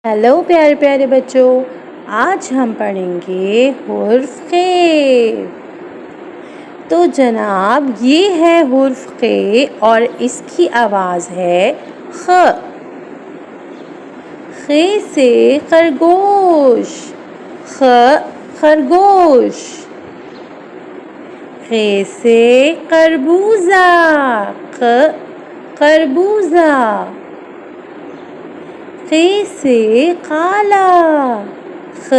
Hello پیارے پیارے بچوں، آج ہم پڑھیں گے حرف ق۔ تو جناب یہ ہے حرف ق اور اس کی آواز ہے خ۔ خ سے خرگوش، خ خرگوش۔ خ سے خربوزہ، خ خربوزہ۔ خ سے خالہ، خ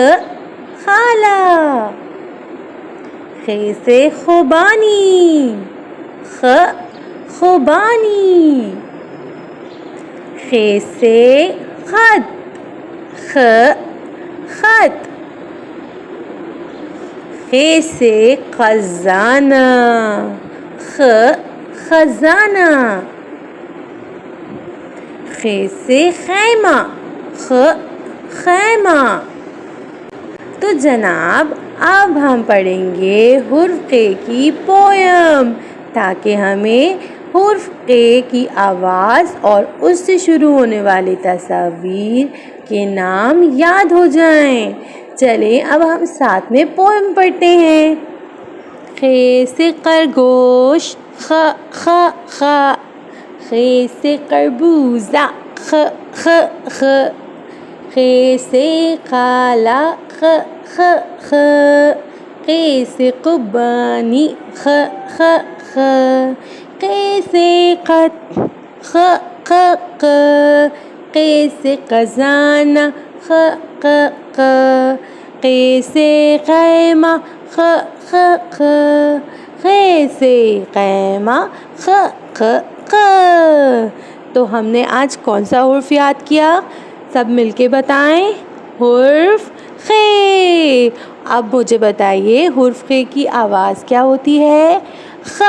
خالہ۔ خ سے خوبانی، خ خوبانی۔ خ سے خط، خ خط۔ خ سے خزانہ، خ خزانہ۔ خ سے خیمہ، خ خیمہ۔ تو جناب اب ہم پڑھیں گے حرف ق کی پویم تاکہ ہمیں حرف ق کی آواز اور اس سے شروع ہونے والی تصاویر کے نام یاد ہو جائیں۔ چلیں اب ہم ساتھ میں پویم پڑھتے ہیں۔ خ سے خرگوش، خ خ خ۔ خ سے خربوزہ، خ خ خ۔ خ سے خالہ، خ خ خ۔ خ سے خوبانی، خ خ خ۔ خ سے خط، خ خ خ۔ خ سے خزانہ، خ خ خ۔ خ سے خیمہ، خ خ خ۔ خ سے خیمہ، خ خ خ۔ تو ہم نے آج کون سا حرف یاد کیا؟ سب مل کے بتائیں۔ حرف ق۔ اب مجھے بتائیے حرف ق کی آواز کیا ہوتی ہے؟ خ۔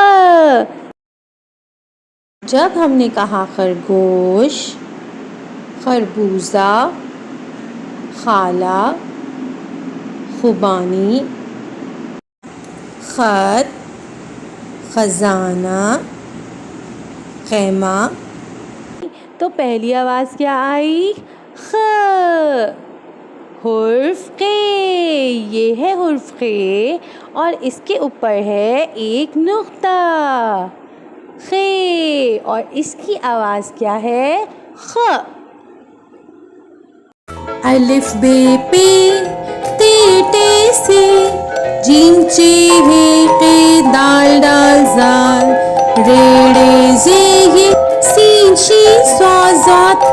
جب ہم نے کہا خرگوش، خربوزہ، خالہ، خوبانی، خط، خزانہ، خیمہ، تو پہلی آواز کیا آئی؟ خ۔ حرف ق، یہ ہے حرف ق اور اس کے اوپر ہے ایک نقطہ، خ، اور اس کی آواز کیا ہے؟ خ۔ الف ب پ ت ٹ ث ج چ ح ق دال ڈال ذال ر ڑ ز ی س ش ص ض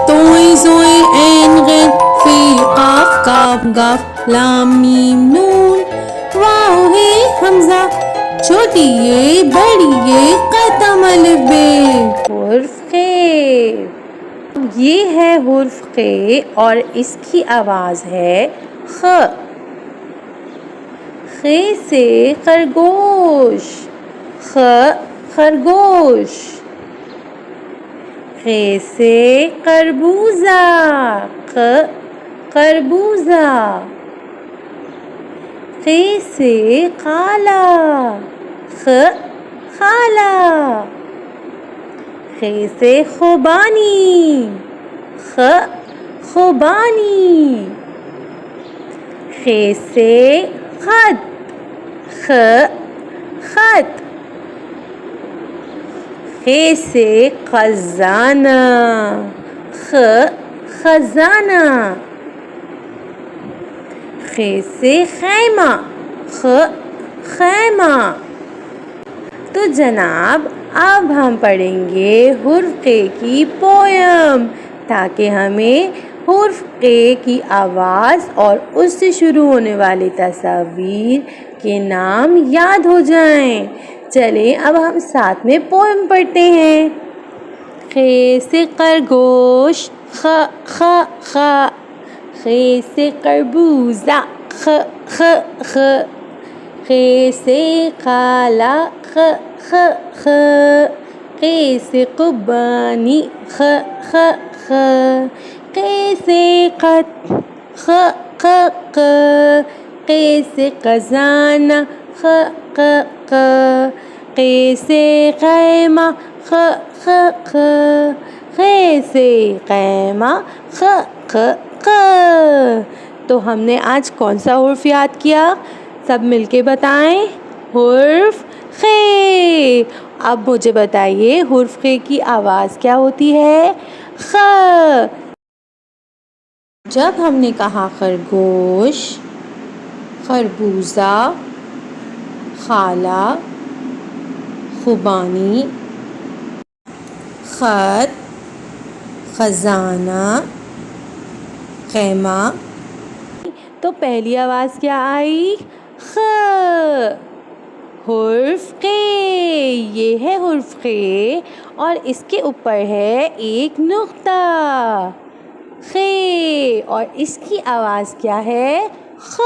ط ظ ع غ ف قاف کاف گاف لام میم نون واو ہ حمزہ چھوٹی یہ بڑی یہ قطم الف ب۔ حرف ق، یہ ہے حرف ق اور اس کی آواز ہے خ۔ خ سے خرگوش، خ خرگوش۔ خ سے خربوزہ، خ خربوزہ۔ خ سے خالہ، خ خالہ۔ خ سے خوبانی، خ خوبانی۔ خ سے خط، خ خط۔ خ سے خزانہ، خ خزانہ۔ خ سے خیمہ، خ خیمہ۔ تو جناب اب ہم پڑھیں گے حرف ق کی پویم تاکہ ہمیں حرف ق کی آواز اور اس سے شروع ہونے والی تصاویر کے نام یاد ہو جائیں۔ چلیں اب ہم ساتھ میں پویم پڑھتے ہیں۔ خ سے خرگوش، خ خ خ۔ خ سے خربوزہ، خ خ خ۔ خ سے خالہ، خ خ خ۔ خ سے خوبانی، خ خ خ۔ خ سے خط، خ خ خ۔ خ سے خزانہ، خ خ خ۔ خ سے خیمہ، خ خ خ۔ خے سے خیمہ خ خ خ۔ تو ہم نے آج کون سا حرف یاد کیا؟ سب مل کے بتائیں۔ حرف خے۔ اب مجھے بتائیے حرف خے کی آواز کیا ہوتی ہے؟ خ۔ جب ہم نے کہا خرگوش، خربوزہ، خالہ، خوبانی، خط، خزانہ، خیمہ، تو پہلی آواز کیا آئی؟ خ۔ حرف قے، یہ ہے حرف قے اور اس کے اوپر ہے ایک نقطہ، خے، اور اس کی آواز کیا ہے؟ خ۔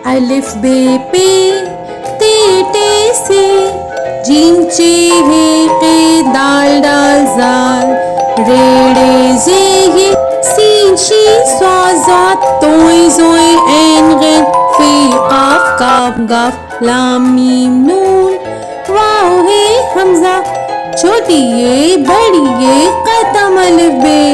الف بے پے تے ٹے سے، جیم چے ہے قے دال ڈال زال، رے ڑے زے یہ سین شین صاد ضاد، توئیں زوئیں عین غین، فے قاف کاف گاف، لام میم نون، واو ہے حمزہ، چھوٹی یہ بڑی یہ ختم الف بے۔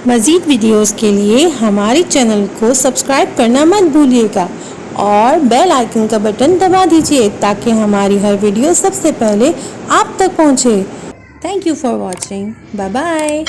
مزید ویڈیوز کے لیے ہمارے چینل کو سبسکرائب کرنا مت بھولیے گا اور بیل آئیکن کا بٹن دبا دیجیے تاکہ ہماری ہر ویڈیو سب سے پہلے آپ تک پہنچے۔ Thank you for watching. Bye bye.